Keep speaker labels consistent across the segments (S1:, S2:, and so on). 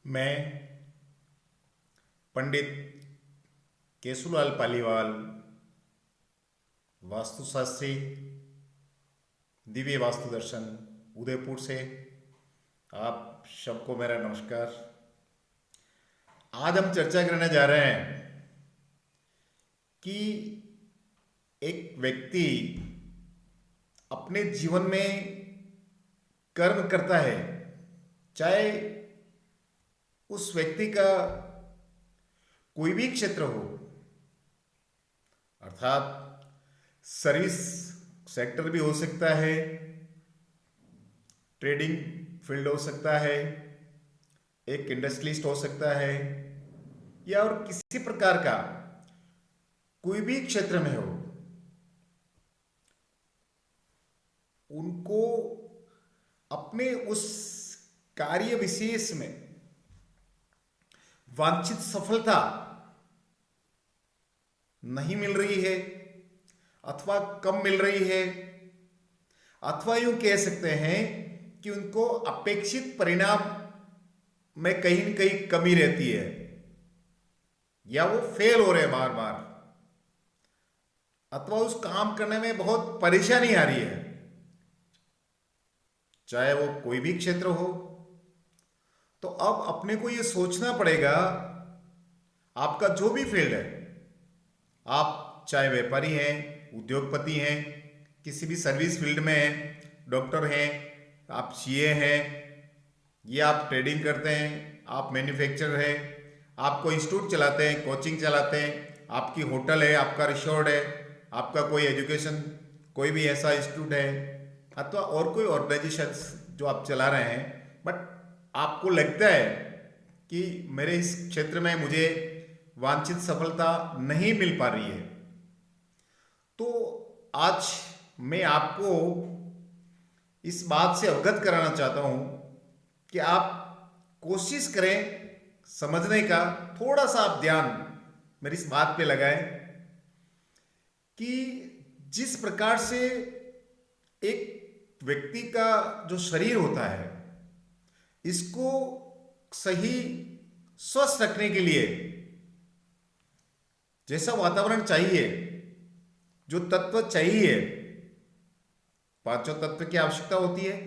S1: मैं पंडित केशुलाल पालीवाल, वास्तुशास्त्री, दिव्य वास्तु दर्शन उदयपुर से आप सबको मेरा नमस्कार। आज हम चर्चा करने जा रहे हैं कि एक व्यक्ति अपने जीवन में कर्म करता है, चाहे उस व्यक्ति का कोई भी क्षेत्र हो, अर्थात सर्विस सेक्टर भी हो सकता है, ट्रेडिंग फील्ड हो सकता है, एक इंडस्ट्रियलिस्ट हो सकता है, या और किसी प्रकार का कोई भी क्षेत्र में हो, उनको अपने उस कार्य विशेष में वांछित सफलता नहीं मिल रही है अथवा कम मिल रही है, अथवा यूं कह सकते हैं कि उनको अपेक्षित परिणाम में कहीं न कहीं कमी रहती है, या वो फेल हो रहे हैं बार बार, अथवा उस काम करने में बहुत परेशानी आ रही है, चाहे वो कोई भी क्षेत्र हो। तो अब अपने को ये सोचना पड़ेगा, आपका जो भी फील्ड है, आप चाहे व्यापारी हैं, उद्योगपति हैं, किसी भी सर्विस फील्ड में हैं, डॉक्टर हैं, आप सीए हैं, या आप ट्रेडिंग करते हैं, आप मैन्युफैक्चरर हैं, आप कोई इंस्टीट्यूट चलाते हैं, कोचिंग चलाते हैं, आपकी होटल है, आपका रिसोर्ट है, आपका कोई एजुकेशन कोई भी ऐसा इंस्टीट्यूट है, अथवा और कोई ऑर्गेनाइजेशन जो आप चला रहे हैं, बट आपको लगता है कि मेरे इस क्षेत्र में मुझे वांछित सफलता नहीं मिल पा रही है, तो आज मैं आपको इस बात से अवगत कराना चाहता हूं कि आप कोशिश करें समझने का, थोड़ा सा आप ध्यान मेरी इस बात पे लगाएं कि जिस प्रकार से एक व्यक्ति का जो शरीर होता है, इसको सही स्वस्थ रखने के लिए जैसा वातावरण चाहिए, जो तत्व चाहिए, पांचों तत्व की आवश्यकता होती है।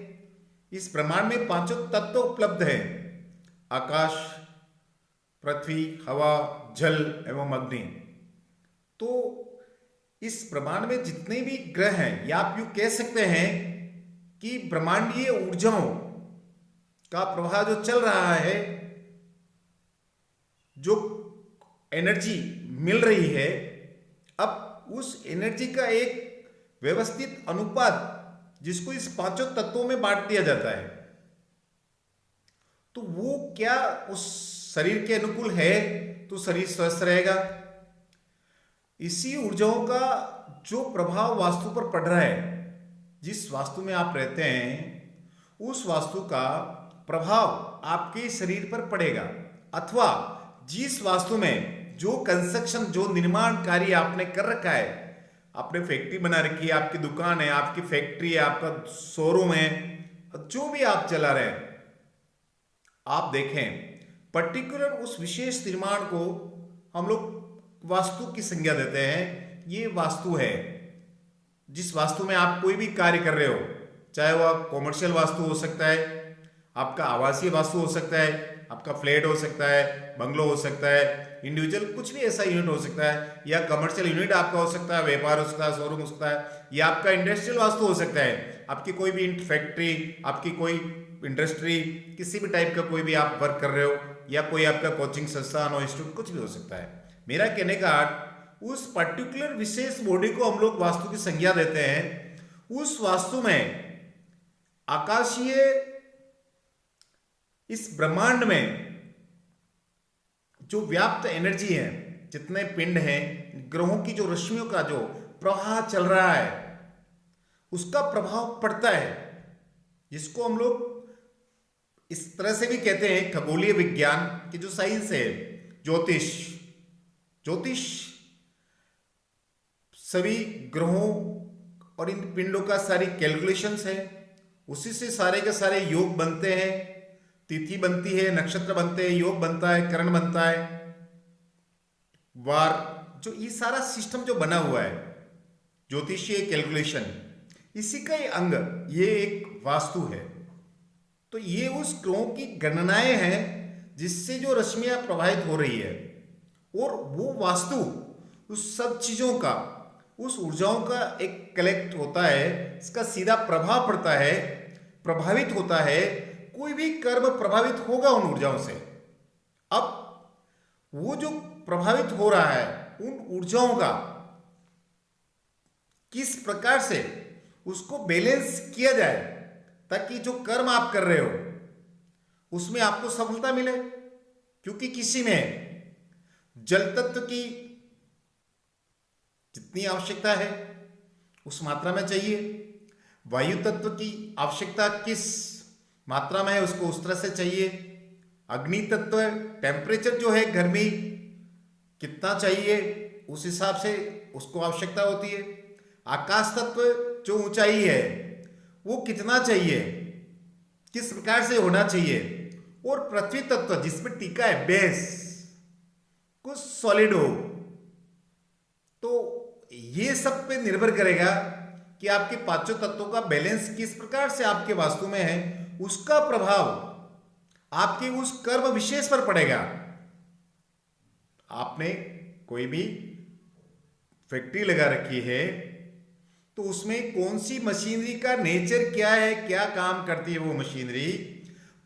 S1: इस ब्रह्मांड में पांचों तत्व उपलब्ध हैं: आकाश, पृथ्वी, हवा, जल एवं अग्नि। तो इस ब्रह्मांड में जितने भी ग्रह हैं, या आप यूं कह सकते हैं कि ब्रह्मांडीय ऊर्जाओं का प्रवाह जो चल रहा है, जो एनर्जी मिल रही है, अब उस एनर्जी का एक व्यवस्थित अनुपात जिसको इस पांचों तत्वों में बांट दिया जाता है, तो वो क्या उस शरीर के अनुकूल है तो शरीर स्वस्थ रहेगा। इसी ऊर्जाओं का जो प्रभाव वास्तु पर पड़ रहा है, जिस वास्तु में आप रहते हैं, उस वास्तु का प्रभाव आपके शरीर पर पड़ेगा, अथवा जिस वास्तु में जो कंस्ट्रक्शन, जो निर्माण कार्य आपने कर रखा है, आपने फैक्ट्री बना रखी है, आपकी दुकान है, आपकी फैक्ट्री है, आपका शोरूम है, जो भी आप चला रहे हैं, आप देखें पर्टिकुलर उस विशेष निर्माण को हम लोग वास्तु की संज्ञा देते हैं। ये वास्तु है। जिस वास्तु में आप कोई भी कार्य कर रहे हो, चाहे वह कॉमर्शियल वास्तु हो सकता है, आपका आवासीय वास्तु हो सकता है, आपका फ्लैट हो सकता है, बंगलो हो सकता है, इंडिविजुअल कुछ भी ऐसा यूनिट हो सकता है, या कमर्शियल यूनिट आपका हो सकता है, व्यापार हो सकता है, शोरूम हो सकता है, या आपका इंडस्ट्रियल वास्तु हो सकता है, आपकी कोई भी फैक्ट्री, आपकी कोई इंडस्ट्री, किसी भी टाइप का कोई भी आप वर्क कर रहे हो, या कोई आपका कोचिंग संस्थान हो, इंस्टीट्यूट, कुछ भी हो सकता है। मेरा कहने का अर्थ, उस पर्टिकुलर विशेष बॉडी को हम लोग वास्तु की संज्ञा देते हैं। उस वास्तु में आकाशीय, इस ब्रह्मांड में जो व्याप्त एनर्जी है, जितने पिंड हैं, ग्रहों की जो रश्मियों का जो प्रवाह चल रहा है, उसका प्रभाव पड़ता है, जिसको हम लोग इस तरह से भी कहते हैं, खगोलीय विज्ञान की जो साइंस है, ज्योतिष। ज्योतिष सभी ग्रहों और इन पिंडों का सारी कैलकुलेशंस है, उसी से सारे के सारे योग बनते हैं। तिथि बनती है, नक्षत्र बनते हैं, योग बनता है, करण बनता है, वार, जो ये सारा सिस्टम जो बना हुआ है ज्योतिषीय कैलकुलेशन, इसी का ही अंग ये एक वास्तु है। तो ये उस ग्रहों की गणनाएं हैं जिससे जो रश्मियां प्रवाहित हो रही है, और वो वास्तु उस सब चीजों का, उस ऊर्जाओं का एक कलेक्ट होता है, इसका सीधा प्रभाव पड़ता है, प्रभावित होता है। कोई भी कर्म प्रभावित होगा उन ऊर्जाओं से। अब वो जो प्रभावित हो रहा है उन ऊर्जाओं का किस प्रकार से उसको बैलेंस किया जाए ताकि जो कर्म आप कर रहे हो उसमें आपको सफलता मिले। क्योंकि किसी में जल तत्व की जितनी आवश्यकता है उस मात्रा में चाहिए, वायु तत्व की आवश्यकता किस मात्रा में है उसको उस तरह से चाहिए, अग्नि तत्व टेम्परेचर जो है गर्मी कितना चाहिए उस हिसाब से उसको आवश्यकता होती है, आकाश तत्व जो ऊंचाई है वो कितना चाहिए, किस प्रकार से होना चाहिए, और पृथ्वी तत्व जिसमें टीका है बेस कुछ सॉलिड हो। तो ये सब पे निर्भर करेगा कि आपके पांचों तत्वों का बैलेंस किस प्रकार से आपके वास्तु में है, उसका प्रभाव आपके उस कर्म विशेष पर पड़ेगा। आपने कोई भी फैक्ट्री लगा रखी है तो उसमें कौन सी मशीनरी का नेचर क्या है, क्या काम करती है वो मशीनरी,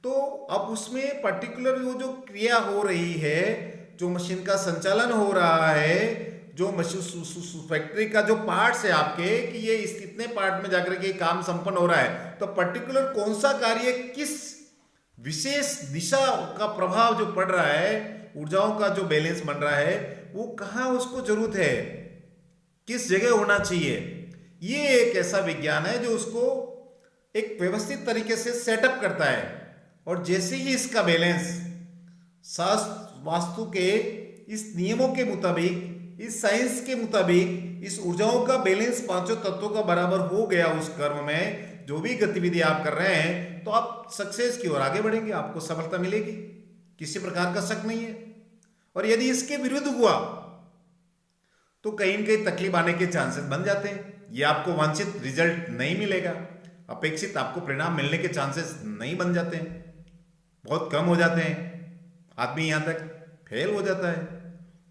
S1: तो अब उसमें पर्टिकुलर वो जो क्रिया हो रही है, जो मशीन का संचालन हो रहा है, जो मशीन फैक्ट्री का जो पार्ट्स है आपके कि ये इस इतने पार्ट में जाकर के काम संपन्न हो रहा है, तो पर्टिकुलर कौन सा कार्य किस विशेष दिशा का प्रभाव जो पड़ रहा है, ऊर्जाओं का जो बैलेंस बन रहा है वो कहाँ उसको जरूरत है, किस जगह होना चाहिए। ये एक ऐसा विज्ञान है जो उसको एक व्यवस्थित तरीके से सेटअप करता है। और जैसे ही इसका बैलेंस शास्त्र वास्तु के इस नियमों के मुताबिक, इस साइंस के मुताबिक इस ऊर्जाओं का बैलेंस पांचों तत्वों का बराबर हो गया उस कर्म में, जो भी गतिविधि आप कर रहे हैं, तो आप सक्सेस की ओर आगे बढ़ेंगे, आपको सफलता मिलेगी, किसी प्रकार का शक नहीं है। और यदि इसके विरुद्ध हुआ तो कहीं न कहीं तकलीफ आने के चांसेस बन जाते हैं, ये आपको वांछित रिजल्ट नहीं मिलेगा, अपेक्षित आपको परिणाम मिलने के चांसेस नहीं बन जाते हैं, बहुत कम हो जाते हैं, आदमी यहां तक फेल हो जाता है।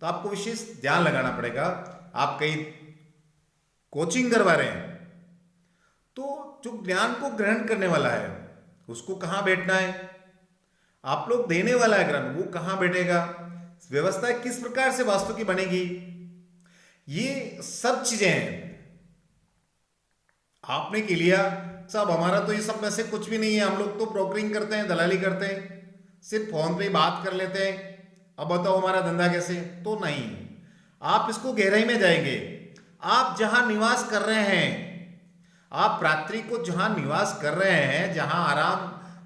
S1: तो आपको विशेष ध्यान लगाना पड़ेगा। आप कहीं कोचिंग करवा रहे हैं तो जो ज्ञान को ग्रहण करने वाला है उसको कहां बैठना है, आप लोग देने वाला है ज्ञान वो कहां बैठेगा, व्यवस्था किस प्रकार से वास्तु की बनेगी, ये सब चीजें हैं। आपने के लिया साहब हमारा तो ये सब में से कुछ भी नहीं है, हम लोग तो ब्रोकरिंग करते हैं, दलाली करते हैं, सिर्फ फोन पे बात कर लेते हैं, अब बताओ हमारा धंधा कैसे, तो नहीं। आप इसको गहराई में जाएंगे। आप जहां निवास कर रहे हैं, आप रात्रि को जहां निवास कर रहे हैं, जहां आराम,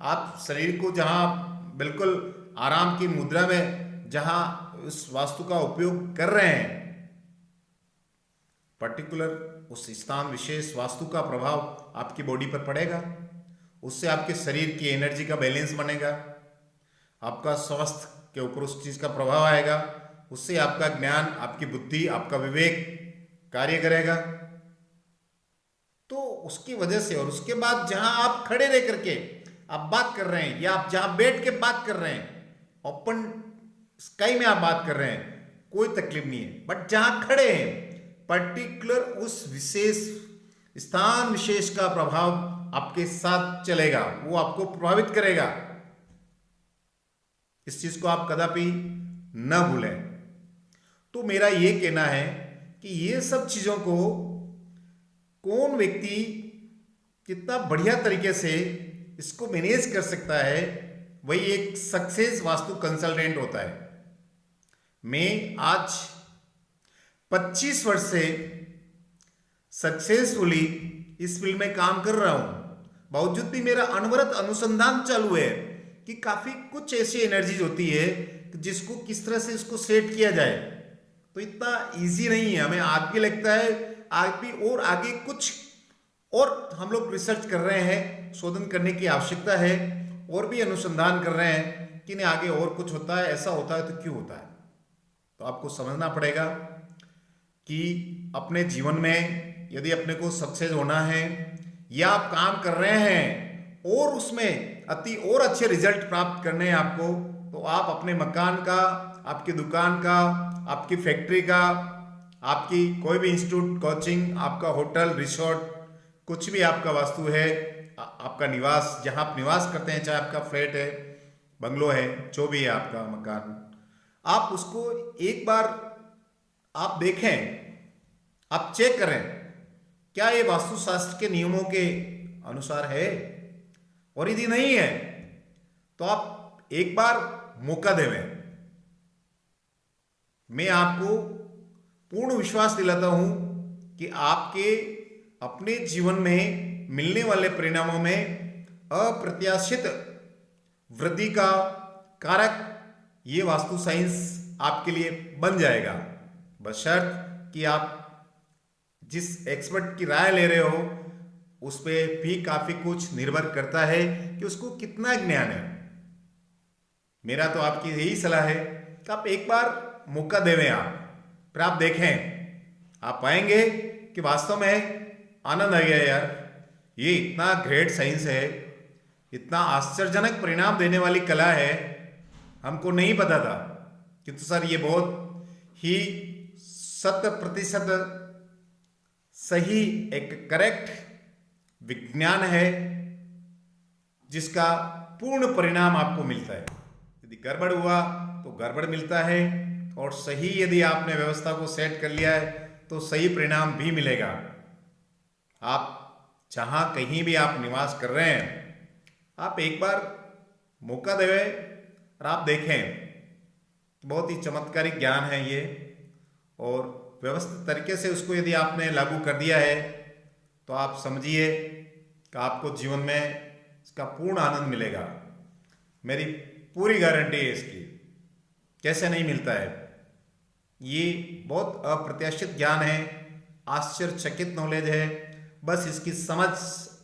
S1: आप शरीर को जहां बिल्कुल आराम की मुद्रा में जहां उस वास्तु का उपयोग कर रहे हैं, पर्टिकुलर उस स्थान विशेष वास्तु का प्रभाव आपकी बॉडी पर पड़ेगा, उससे आपके शरीर की एनर्जी का बैलेंस बनेगा, आपका स्वास्थ्य के ऊपर उस चीज का प्रभाव आएगा, उससे आपका ज्ञान, आपकी बुद्धि, आपका विवेक कार्य करेगा। तो उसकी वजह से, और उसके बाद जहां आप खड़े रह करके आप बात कर रहे हैं या आप जहां बैठ के बात कर रहे हैं, ओपन स्काई में आप बात कर रहे हैं, कोई तकलीफ नहीं है, बट जहां खड़े हैं पर्टिकुलर उस विशेष स्थान विशेष का प्रभाव आपके साथ चलेगा, वो आपको प्रभावित करेगा। इस चीज को आप कदापि न भूलें। तो मेरा यह कहना है कि ये सब चीजों को कौन व्यक्ति कितना बढ़िया तरीके से इसको मैनेज कर सकता है, वही एक सक्सेस वास्तु कंसल्टेंट होता है। मैं आज 25 वर्ष से सक्सेसफुली इस फील्ड में काम कर रहा हूं, बावजूद भी मेरा अनवरत अनुसंधान चालू है कि काफी कुछ ऐसी एनर्जीज होती है कि जिसको किस तरह से इसको सेट किया जाए। तो इतना इजी नहीं है, हमें आज भी लगता है आज भी, और आगे कुछ और हम लोग रिसर्च कर रहे हैं, शोधन करने की आवश्यकता है, और भी अनुसंधान कर रहे हैं कि नहीं आगे और कुछ होता है, ऐसा होता है तो क्यों होता है। तो आपको समझना पड़ेगा कि अपने जीवन में यदि अपने को सक्सेस होना है या आप काम कर रहे हैं और उसमें अति और अच्छे रिजल्ट प्राप्त करने हैं आपको, तो आप अपने मकान का, आपकी दुकान का, आपकी फैक्ट्री का, आपकी कोई भी इंस्टीट्यूट, कोचिंग, आपका होटल, रिसोर्ट, कुछ भी आपका वास्तु है, आपका निवास, जहां आप निवास करते हैं, चाहे आपका फ्लैट है, बंगलो है, जो भी है आपका मकान, आप उसको एक बार आप देखें, आप चेक करें क्या ये वास्तुशास्त्र के नियमों के अनुसार है, और यदि नहीं है तो आप एक बार मौका देवें। मैं आपको पूर्ण विश्वास दिलाता हूं कि आपके अपने जीवन में मिलने वाले परिणामों में अप्रत्याशित वृद्धि का कारक ये वास्तु साइंस आपके लिए बन जाएगा, बशर्त कि आप जिस एक्सपर्ट की राय ले रहे हो उस पर भी काफी कुछ निर्भर करता है कि उसको कितना ज्ञान है। मेरा तो आपकी यही सलाह है कि आप एक बार मौका देवें, आप फिर आप देखें, आप पाएंगे कि वास्तव में आनंद आ गया यार, ये इतना ग्रेट साइंस है, इतना आश्चर्यजनक परिणाम देने वाली कला है, हमको नहीं पता था। किंतु सर ये बहुत ही 100% सही एक करेक्ट विज्ञान है जिसका पूर्ण परिणाम आपको मिलता है। यदि गड़बड़ हुआ तो गड़बड़ मिलता है, और सही यदि आपने व्यवस्था को सेट कर लिया है तो सही परिणाम भी मिलेगा। आप जहां कहीं भी आप निवास कर रहे हैं, आप एक बार मौका देवें और आप देखें। बहुत ही चमत्कारिक ज्ञान है ये, और व्यवस्थित तरीके से उसको यदि आपने लागू कर दिया है तो आप समझिए कि आपको जीवन में इसका पूर्ण आनंद मिलेगा। मेरी पूरी गारंटी है इसकी। कैसे नहीं मिलता है, ये बहुत अप्रत्याशित ज्ञान है, आश्चर्यचकित नॉलेज है, बस इसकी समझ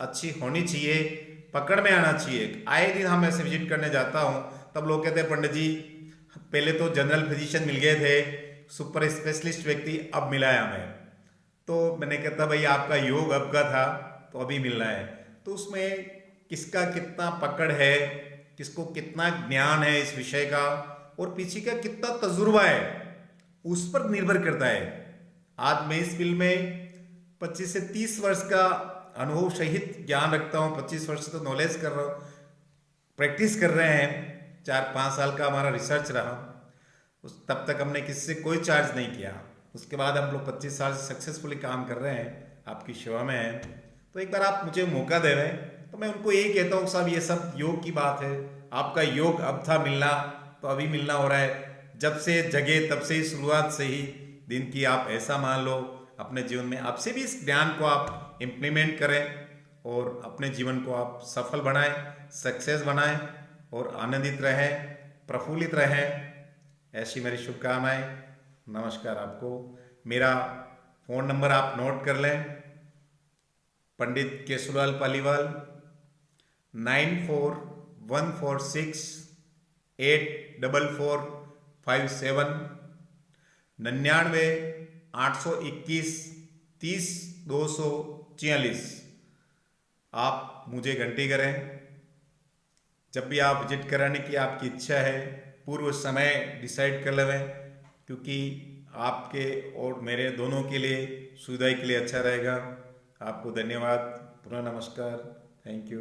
S1: अच्छी होनी चाहिए, पकड़ में आना चाहिए। आए दिन हम ऐसे विजिट करने जाता हूँ तब लोग कहते हैं पंडित जी पहले तो जनरल फिजिशियन मिल गए थे, सुपर स्पेशलिस्ट व्यक्ति अब मिला है हमें। तो मैंने कहता भाई आपका योग अब का था तो अभी मिल रहा है। तो उसमें किसका कितना पकड़ है, किसको कितना ज्ञान है इस विषय का, और पीछे का कितना तजुर्बा है, उस पर निर्भर करता है। आज मैं इस फील्ड में 25 से 30 वर्ष का अनुभव सहित ज्ञान रखता हूँ। 25 वर्ष से तो नॉलेज कर रहा हूँ, प्रैक्टिस कर रहे हैं। 4-5 साल का हमारा रिसर्च रहा, तब तक हमने किसी से कोई चार्ज नहीं किया। उसके बाद हम लोग 25 साल से सक्सेसफुली काम कर रहे हैं, आपकी सेवा में हैं। तो एक बार आप मुझे मौका दे रहे हैं तो मैं उनको यही कहता हूँ साहब ये सब योग की बात है, आपका योग अब था मिलना तो अभी मिलना हो रहा है। जब से जगे तब से ही, शुरुआत से ही दिन की आप ऐसा मान लो अपने जीवन में, आपसे भी इस ज्ञान को आप इम्प्लीमेंट करें और अपने जीवन को आप सफल बनाएं, सक्सेस बनाएं और आनंदित रहें, प्रफुल्लित रहें। ऐसी मेरी शुभकामनाएं। नमस्कार आपको। मेरा फ़ोन नंबर आप नोट कर लें, पंडित केशवलाल पालीवाल, 9414684457, 99-821-30-246। आप मुझे घंटी करें जब भी आप विजिट कराने की आपकी इच्छा है। पूर्व समय डिसाइड कर लें, क्योंकि आपके और मेरे दोनों के लिए सुविधा के लिए अच्छा रहेगा। आपको धन्यवाद, पुनः नमस्कार, थैंक यू।